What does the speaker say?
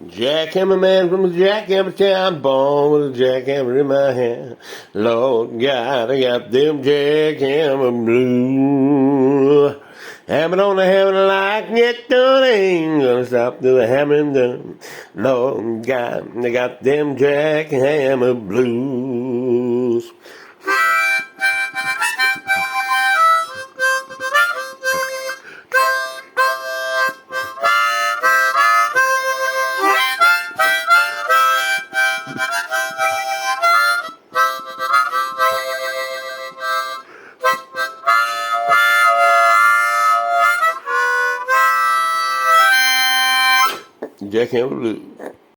Jackhammer man from the jackhammer town, born with a jackhammer in my hand. Lord God, I got them jackhammer blues. Hammering on the hammer like it done ain't gonna stop till the hammering done. Lord God, I got them jackhammer blues. Jackhammer blues.